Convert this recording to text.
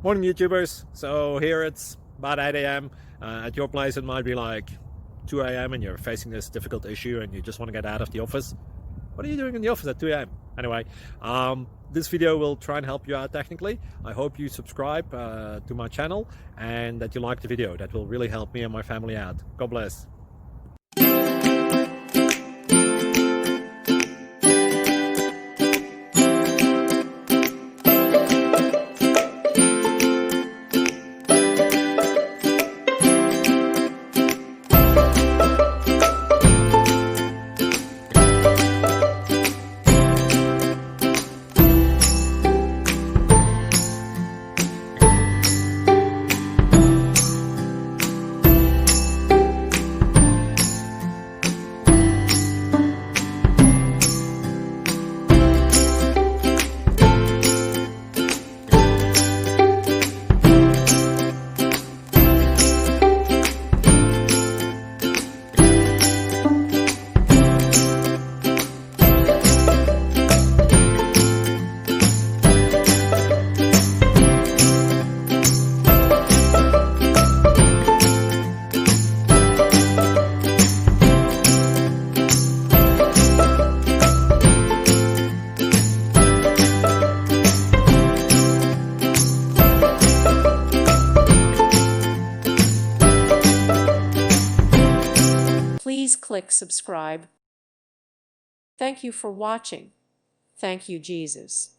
Morning YouTubers. So here it's about 8 a.m. At your place it might be like 2 a.m. and you're facing this difficult issue and you just want to get out of the office. What are you doing in the office at 2 a.m.? Anyway, this video will try and help you out technically. I hope you subscribe to my channel and that you like the video. That will really help me and my family out. God bless. Please click subscribe. Thank you for watching. Thank you, Jesus.